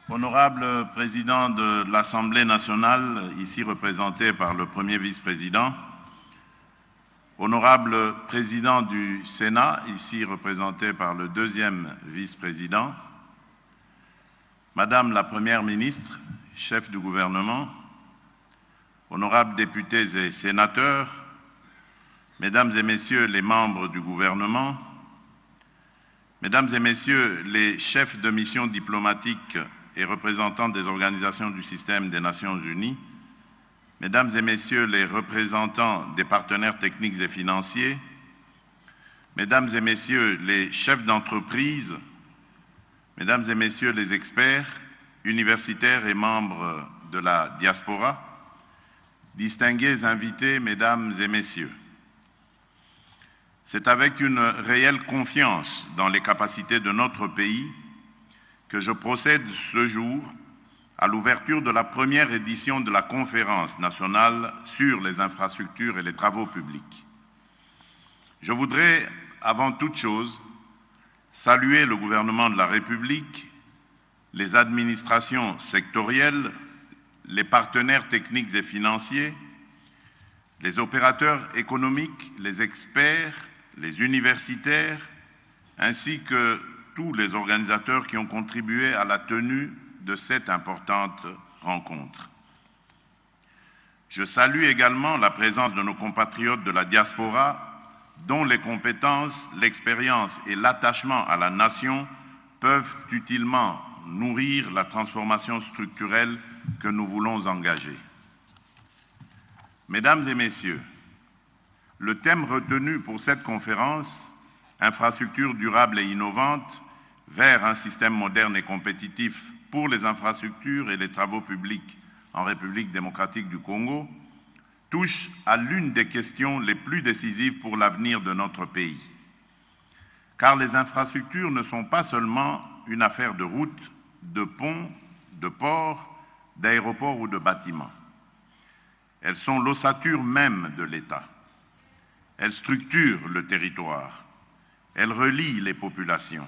Honorable Président de l'Assemblée nationale, ici représenté par le premier vice-président, Honorable Président du Sénat, ici représenté par le deuxième vice-président, Madame la Première ministre, chef du gouvernement, honorables députés et sénateurs, Mesdames et Messieurs les membres du gouvernement, Mesdames et Messieurs les chefs de mission diplomatiques et représentants des organisations du système des Nations Unies, Mesdames et Messieurs les représentants des partenaires techniques et financiers, Mesdames et Messieurs les chefs d'entreprise, Mesdames et Messieurs les experts, universitaires et membres de la diaspora, distingués invités, Mesdames et Messieurs, c'est avec une réelle confiance dans les capacités de notre pays que je procède ce jour à l'ouverture de la première édition de la Conférence nationale sur les infrastructures et les travaux publics. Je voudrais, avant toute chose, saluer le gouvernement de la République, les administrations sectorielles, les partenaires techniques et financiers, les opérateurs économiques, les experts, les universitaires, ainsi que tous les organisateurs qui ont contribué à la tenue de cette importante rencontre. Je salue également la présence de nos compatriotes de la diaspora, dont les compétences, l'expérience et l'attachement à la nation peuvent utilement nourrir la transformation structurelle que nous voulons engager. Mesdames et Messieurs, le thème retenu pour cette conférence, infrastructures durables et innovantes vers un système moderne et compétitif pour les infrastructures et les travaux publics en République démocratique du Congo, touche à l'une des questions les plus décisives pour l'avenir de notre pays. Car les infrastructures ne sont pas seulement une affaire de routes, de ponts, de ports, d'aéroports ou de bâtiments. Elles sont l'ossature même de l'État. Elles structurent le territoire. Elles relient les populations.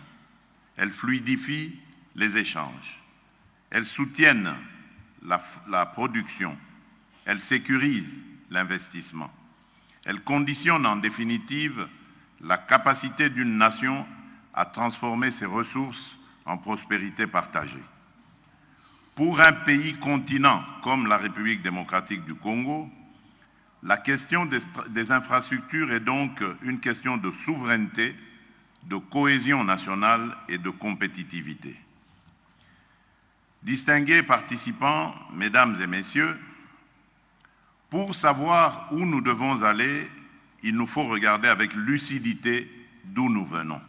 Elles fluidifient les échanges. Elles soutiennent la production. Elles sécurisent l'investissement. Elles conditionnent en définitive la capacité d'une nation à transformer ses ressources en prospérité partagée. Pour un pays continent comme la République démocratique du Congo, la question des infrastructures est donc une question de souveraineté, de cohésion nationale et de compétitivité. Distingués participants, Mesdames et Messieurs, pour savoir où nous devons aller, il nous faut regarder avec lucidité d'où nous venons.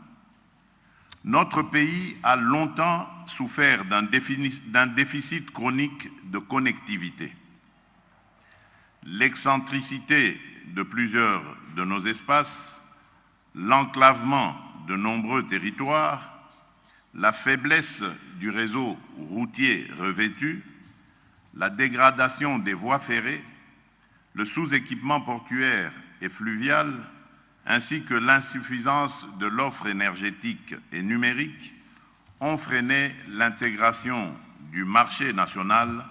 Notre pays a longtemps souffert d'un déficit chronique de connectivité. L'excentricité de plusieurs de nos espaces, l'enclavement de nombreux territoires, la faiblesse du réseau routier revêtu, la dégradation des voies ferrées, le sous-équipement portuaire et fluvial, ainsi que l'insuffisance de l'offre énergétique et numérique ont freiné l'intégration du marché national,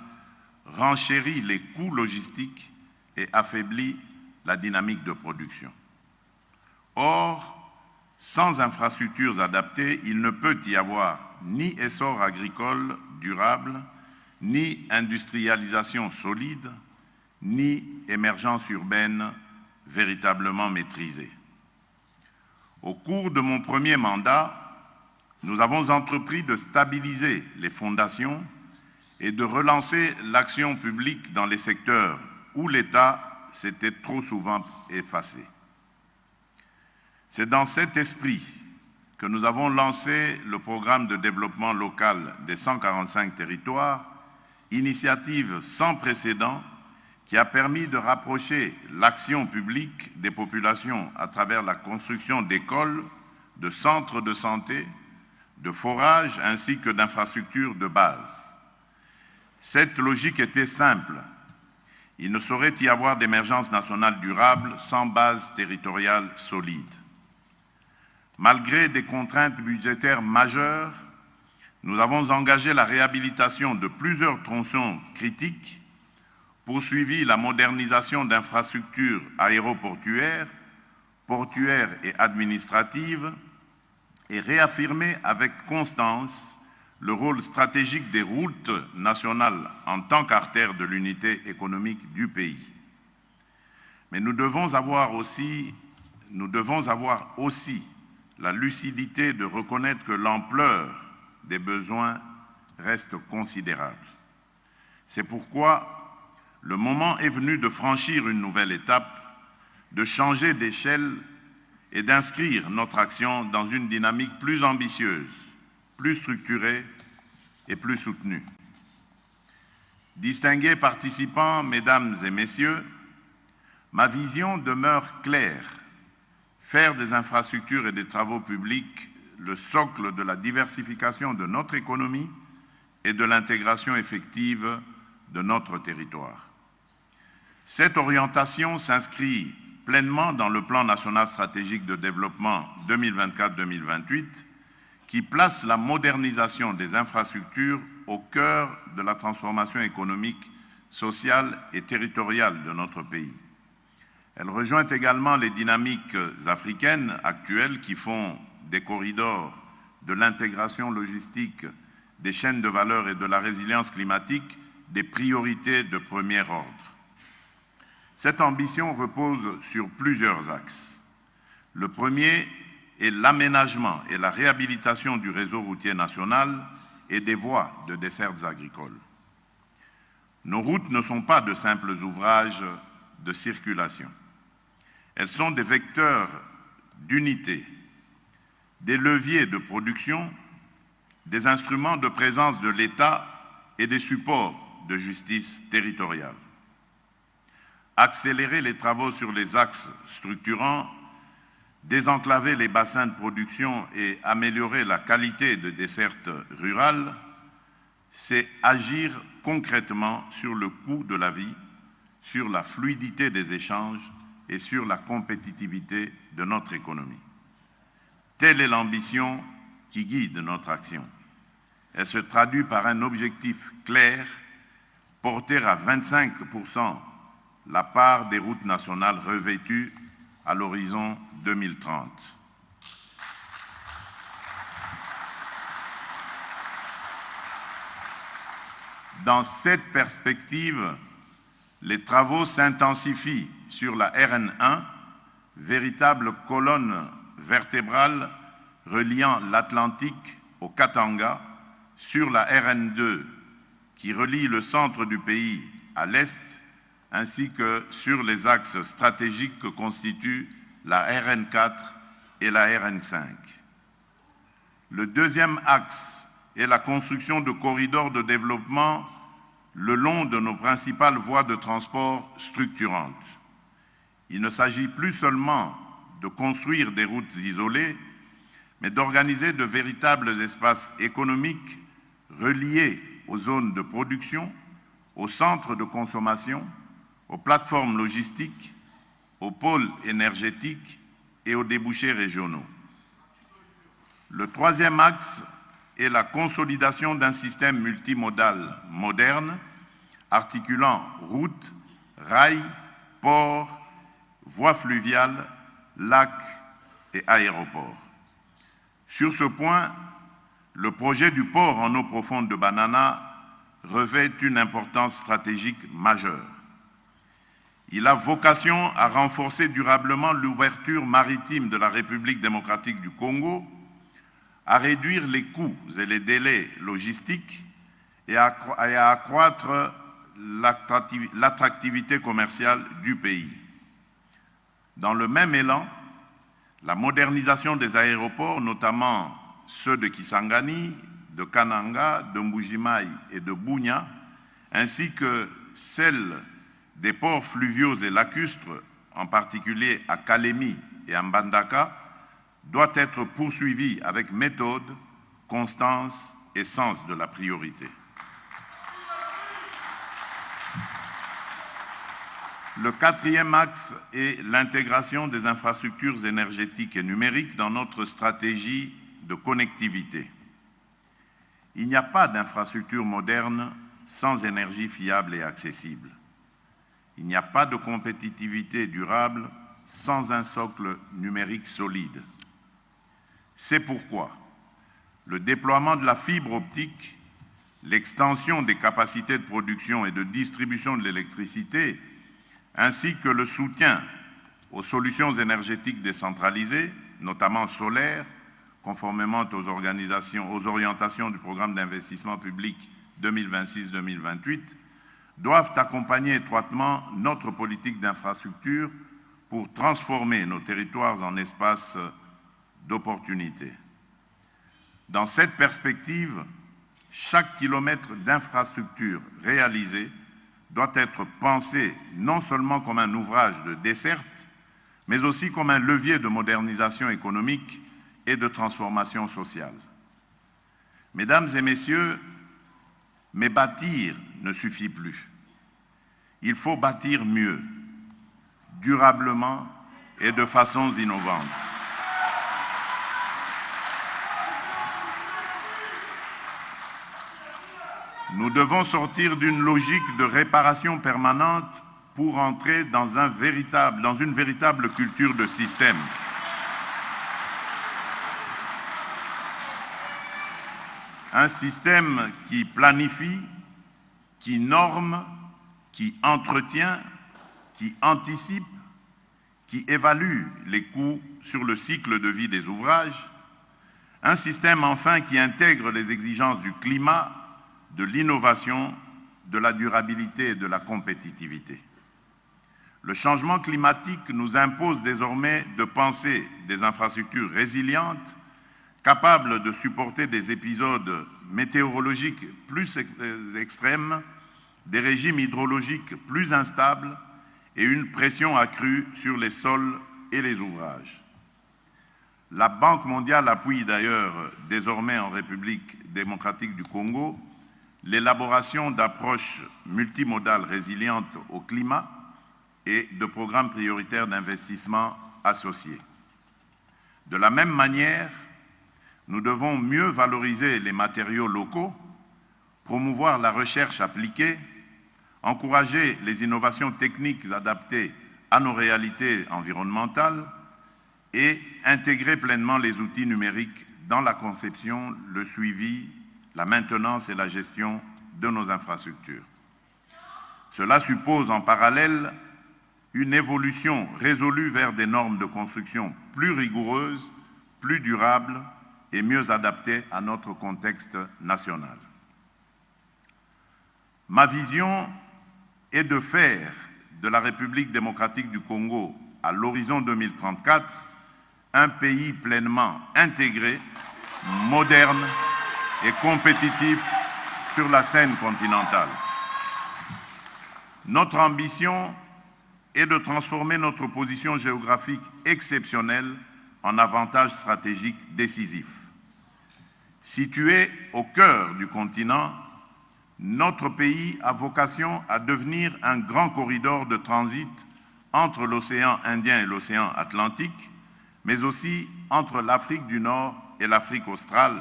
renchéri les coûts logistiques et affaibli la dynamique de production. Or, sans infrastructures adaptées, il ne peut y avoir ni essor agricole durable, ni industrialisation solide, ni émergence urbaine véritablement maîtrisée. Au cours de mon premier mandat, nous avons entrepris de stabiliser les fondations et de relancer l'action publique dans les secteurs où l'État s'était trop souvent effacé. C'est dans cet esprit que nous avons lancé le programme de développement local des 145 territoires, initiative sans précédent qui a permis de rapprocher l'action publique des populations à travers la construction d'écoles, de centres de santé, de forages ainsi que d'infrastructures de base. Cette logique était simple. Il ne saurait y avoir d'émergence nationale durable sans base territoriale solide. Malgré des contraintes budgétaires majeures, nous avons engagé la réhabilitation de plusieurs tronçons critiques, poursuivi la modernisation d'infrastructures aéroportuaires, portuaires et administratives, et réaffirmé avec constance le rôle stratégique des routes nationales en tant qu'artères de l'unité économique du pays. Mais nous devons avoir aussi la lucidité de reconnaître que l'ampleur des besoins reste considérable. C'est pourquoi le moment est venu de franchir une nouvelle étape, de changer d'échelle et d'inscrire notre action dans une dynamique plus ambitieuse, plus structurée et plus soutenue. Distingués participants, mesdames et messieurs, ma vision demeure claire: faire des infrastructures et des travaux publics le socle de la diversification de notre économie et de l'intégration effective de notre territoire. Cette orientation s'inscrit pleinement dans le plan national stratégique de développement 2024-2028 qui place la modernisation des infrastructures au cœur de la transformation économique, sociale et territoriale de notre pays. Elle rejoint également les dynamiques africaines actuelles qui font des corridors, de l'intégration logistique, des chaînes de valeur et de la résilience climatique des priorités de premier ordre. Cette ambition repose sur plusieurs axes. Le premier est l'aménagement et la réhabilitation du réseau routier national et des voies de dessertes agricoles. Nos routes ne sont pas de simples ouvrages de circulation. Elles sont des vecteurs d'unité, des leviers de production, des instruments de présence de l'État et des supports de justice territoriale. Accélérer les travaux sur les axes structurants, désenclaver les bassins de production et améliorer la qualité de desserte rurale, c'est agir concrètement sur le coût de la vie, sur la fluidité des échanges et sur la compétitivité de notre économie. Telle est l'ambition qui guide notre action. Elle se traduit par un objectif clair, porter à 25% la part des routes nationales revêtues à l'horizon 2030. Dans cette perspective, les travaux s'intensifient sur la RN1, véritable colonne vertébrale reliant l'Atlantique au Katanga, sur la RN2 qui relie le centre du pays à l'est, ainsi que sur les axes stratégiques que constituent la RN4 et la RN5. Le deuxième axe est la construction de corridors de développement le long de nos principales voies de transport structurantes. Il ne s'agit plus seulement de construire des routes isolées, mais d'organiser de véritables espaces économiques reliés aux zones de production, aux centres de consommation, aux plateformes logistiques, aux pôles énergétiques et aux débouchés régionaux. Le troisième axe est la consolidation d'un système multimodal moderne, articulant routes, rails, ports, voies fluviales, lacs et aéroports. Sur ce point, le projet du port en eau profonde de Banana revêt une importance stratégique majeure. Il a vocation à renforcer durablement l'ouverture maritime de la République démocratique du Congo, à réduire les coûts et les délais logistiques et à accroître l'attractivité commerciale du pays. Dans le même élan, la modernisation des aéroports, notamment ceux de Kisangani, de Kananga, de Mbujimayi et de Bunia, ainsi que celle des ports fluviaux et lacustres, en particulier à Kalemi et à Mbandaka, doit être poursuivie avec méthode, constance et sens de la priorité. Le quatrième axe est l'intégration des infrastructures énergétiques et numériques dans notre stratégie de connectivité. Il n'y a pas d'infrastructure moderne sans énergie fiable et accessible. Il n'y a pas de compétitivité durable sans un socle numérique solide. C'est pourquoi le déploiement de la fibre optique, l'extension des capacités de production et de distribution de l'électricité, ainsi que le soutien aux solutions énergétiques décentralisées, notamment solaires, conformément aux orientations du programme d'investissement public 2026-2028, doivent accompagner étroitement notre politique d'infrastructure pour transformer nos territoires en espaces d'opportunités. Dans cette perspective, chaque kilomètre d'infrastructure réalisé doit être pensé non seulement comme un ouvrage de desserte, mais aussi comme un levier de modernisation économique et de transformation sociale. Mesdames et messieurs, mais bâtir ne suffit plus. Il faut bâtir mieux, durablement et de façon innovante. Nous devons sortir d'une logique de réparation permanente pour entrer dans une véritable culture de système. Un système qui planifie, qui norme, qui entretient, qui anticipe, qui évalue les coûts sur le cycle de vie des ouvrages. Un système enfin qui intègre les exigences du climat, de l'innovation, de la durabilité et de la compétitivité. Le changement climatique nous impose désormais de penser des infrastructures résilientes, capables de supporter des épisodes météorologiques plus extrêmes, des régimes hydrologiques plus instables et une pression accrue sur les sols et les ouvrages. La Banque mondiale appuie d'ailleurs désormais en République démocratique du Congo l'élaboration d'approches multimodales résilientes au climat et de programmes prioritaires d'investissement associés. De la même manière, nous devons mieux valoriser les matériaux locaux, promouvoir la recherche appliquée, encourager les innovations techniques adaptées à nos réalités environnementales et intégrer pleinement les outils numériques dans la conception, le suivi, la maintenance et la gestion de nos infrastructures. Cela suppose en parallèle une évolution résolue vers des normes de construction plus rigoureuses, plus durables et mieux adaptées à notre contexte national. Ma vision est de faire de la République démocratique du Congo à l'horizon 2034 un pays pleinement intégré, moderne et compétitif sur la scène continentale. Notre ambition est de transformer notre position géographique exceptionnelle en avantage stratégique décisif. Situé au cœur du continent, notre pays a vocation à devenir un grand corridor de transit entre l'océan Indien et l'océan Atlantique, mais aussi entre l'Afrique du Nord et l'Afrique australe.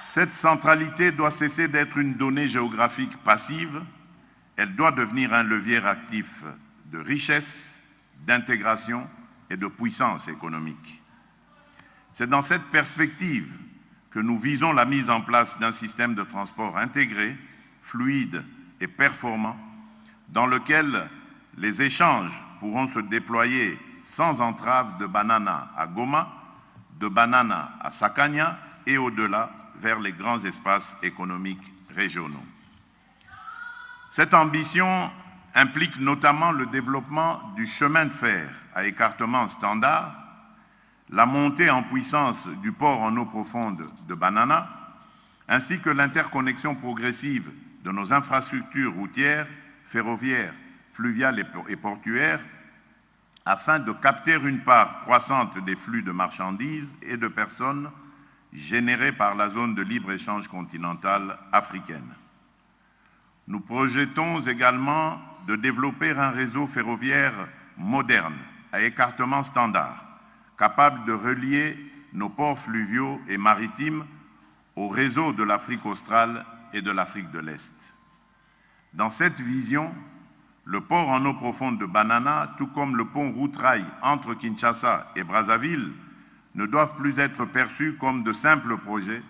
Cette centralité doit cesser d'être une donnée géographique passive, elle doit devenir un levier actif de richesse, d'intégration et de puissance économique. C'est dans cette perspective que nous visons la mise en place d'un système de transport intégré, fluide et performant, dans lequel les échanges pourront se déployer sans entrave de Banana à Goma, de Banana à Sakania et au-delà vers les grands espaces économiques régionaux. Cette ambition implique notamment le développement du chemin de fer à écartement standard, la montée en puissance du port en eau profonde de Banana, ainsi que l'interconnexion progressive de nos infrastructures routières, ferroviaires, fluviales et portuaires, afin de capter une part croissante des flux de marchandises et de personnes générés par la zone de libre-échange continentale africaine. Nous projetons également de développer un réseau ferroviaire moderne à écartement standard, capable de relier nos ports fluviaux et maritimes au réseau de l'Afrique australe et de l'Afrique de l'Est. Dans cette vision, le port en eau profonde de Banana, tout comme le pont route-rail entre Kinshasa et Brazzaville, ne doivent plus être perçus comme de simples projets,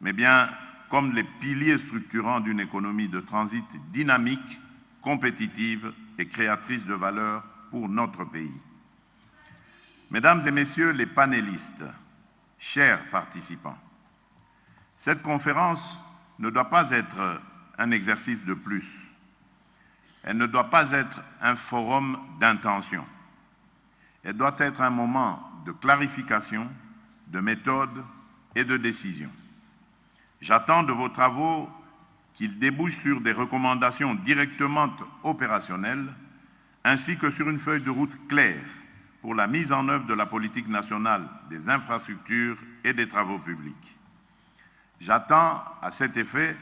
mais bien comme les piliers structurants d'une économie de transit dynamique, compétitive et créatrice de valeur pour notre pays. Mesdames et messieurs les panélistes, chers participants, cette conférence ne doit pas être un exercice de plus. Elle ne doit pas être un forum d'intention. Elle doit être un moment de clarification, de méthode et de décision. J'attends de vos travaux qu'ils débouchent sur des recommandations directement opérationnelles, ainsi que sur une feuille de route claire pour la mise en œuvre de la politique nationale des infrastructures et des travaux publics. J'attends à cet effet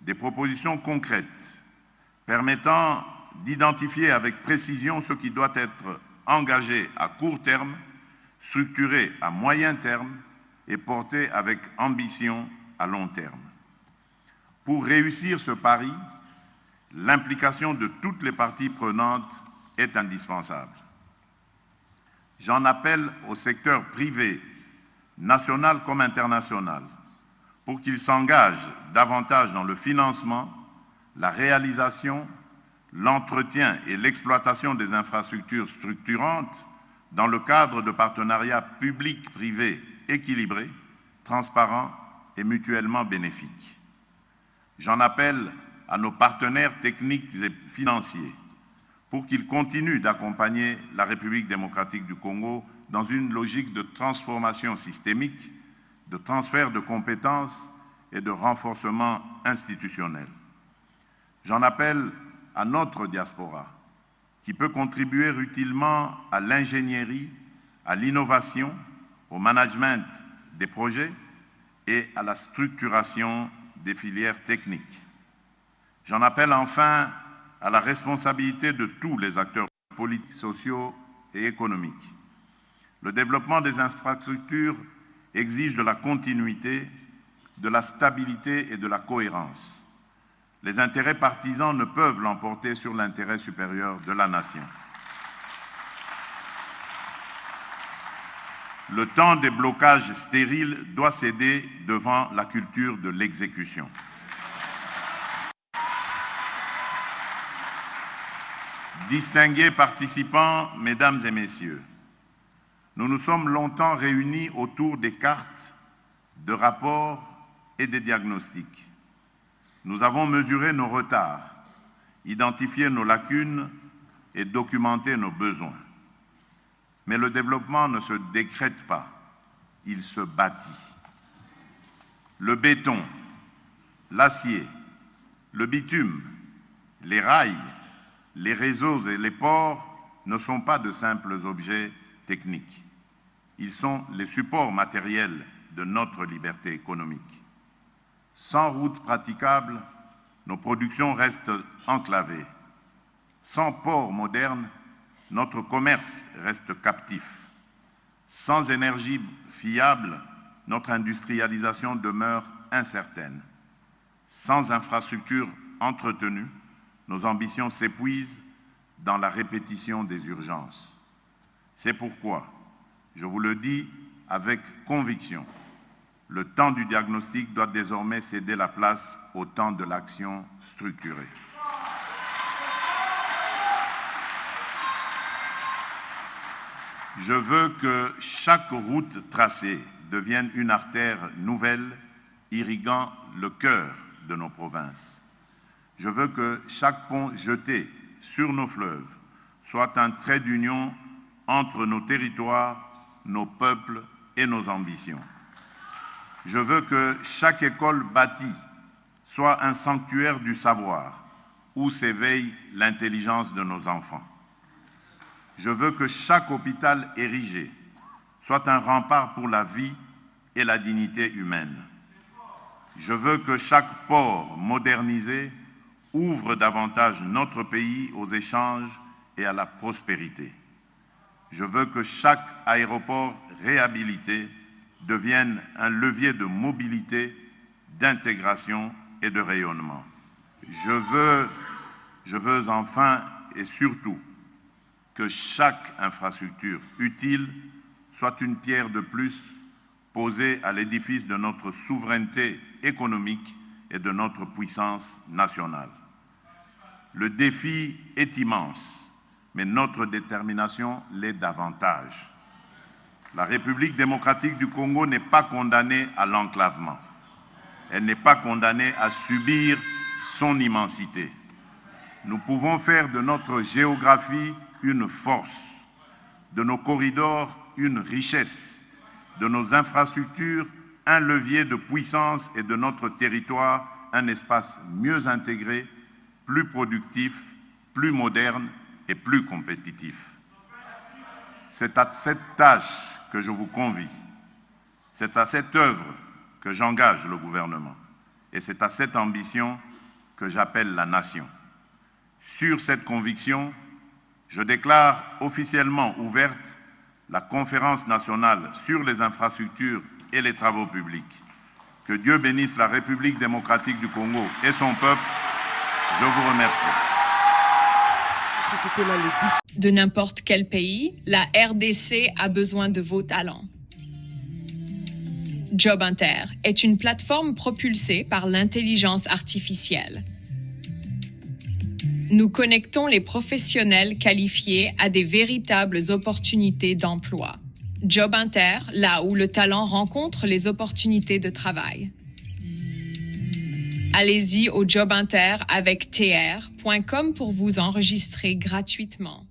des propositions concrètes permettant d'identifier avec précision ce qui doit être engagé à court terme, structuré à moyen terme et porté avec ambition à long terme. Pour réussir ce pari, l'implication de toutes les parties prenantes est indispensable. J'en appelle au secteur privé, national comme international, pour qu'il s'engage davantage dans le financement, la réalisation, l'entretien et l'exploitation des infrastructures structurantes dans le cadre de partenariats publics-privés équilibrés, transparents et mutuellement bénéfiques. J'en appelle à nos partenaires techniques et financiers pour qu'ils continuent d'accompagner la République démocratique du Congo dans une logique de transformation systémique, de transfert de compétences et de renforcement institutionnel. J'en appelle à notre diaspora, qui peut contribuer utilement à l'ingénierie, à l'innovation, au management des projets et à la structuration des filières techniques. J'en appelle enfin à la responsabilité de tous les acteurs politiques, sociaux et économiques. Le développement des infrastructures exige de la continuité, de la stabilité et de la cohérence. Les intérêts partisans ne peuvent l'emporter sur l'intérêt supérieur de la nation. Le temps des blocages stériles doit céder devant la culture de l'exécution. Distingués participants, mesdames et messieurs, nous nous sommes longtemps réunis autour des cartes, de rapports et des diagnostics. Nous avons mesuré nos retards, identifié nos lacunes et documenté nos besoins. Mais le développement ne se décrète pas, il se bâtit. Le béton, l'acier, le bitume, les rails, les réseaux et les ports ne sont pas de simples objets techniques. Ils sont les supports matériels de notre liberté économique. Sans routes praticables, nos productions restent enclavées. Sans ports modernes, notre commerce reste captif. Sans énergie fiable, notre industrialisation demeure incertaine. Sans infrastructures entretenues, nos ambitions s'épuisent dans la répétition des urgences. C'est pourquoi, je vous le dis avec conviction, le temps du diagnostic doit désormais céder la place au temps de l'action structurée. Je veux que chaque route tracée devienne une artère nouvelle irriguant le cœur de nos provinces. Je veux que chaque pont jeté sur nos fleuves soit un trait d'union entre nos territoires, nos peuples et nos ambitions. Je veux que chaque école bâtie soit un sanctuaire du savoir où s'éveille l'intelligence de nos enfants. Je veux que chaque hôpital érigé soit un rempart pour la vie et la dignité humaine. Je veux que chaque port modernisé ouvre davantage notre pays aux échanges et à la prospérité. Je veux que chaque aéroport réhabilité devienne un levier de mobilité, d'intégration et de rayonnement. Je veux enfin et surtout que chaque infrastructure utile soit une pierre de plus posée à l'édifice de notre souveraineté économique et de notre puissance nationale. Le défi est immense, mais notre détermination l'est davantage. La République démocratique du Congo n'est pas condamnée à l'enclavement. Elle n'est pas condamnée à subir son immensité. Nous pouvons faire de notre géographie une force, de nos corridors une richesse, de nos infrastructures un levier de puissance et de notre territoire un espace mieux intégré, plus productif, plus moderne et plus compétitif. C'est à cette tâche que je vous convie, c'est à cette œuvre que j'engage le gouvernement et c'est à cette ambition que j'appelle la nation. Sur cette conviction, je déclare officiellement ouverte la conférence nationale sur les infrastructures et les travaux publics. Que Dieu bénisse la République démocratique du Congo et son peuple. Je vous remercie. De n'importe quel pays, la RDC a besoin de vos talents. JobInter est une plateforme propulsée par l'intelligence artificielle. Nous connectons les professionnels qualifiés à des véritables opportunités d'emploi. JobInter, là où le talent rencontre les opportunités de travail. Allez-y au JobInter avec tr.com pour vous enregistrer gratuitement.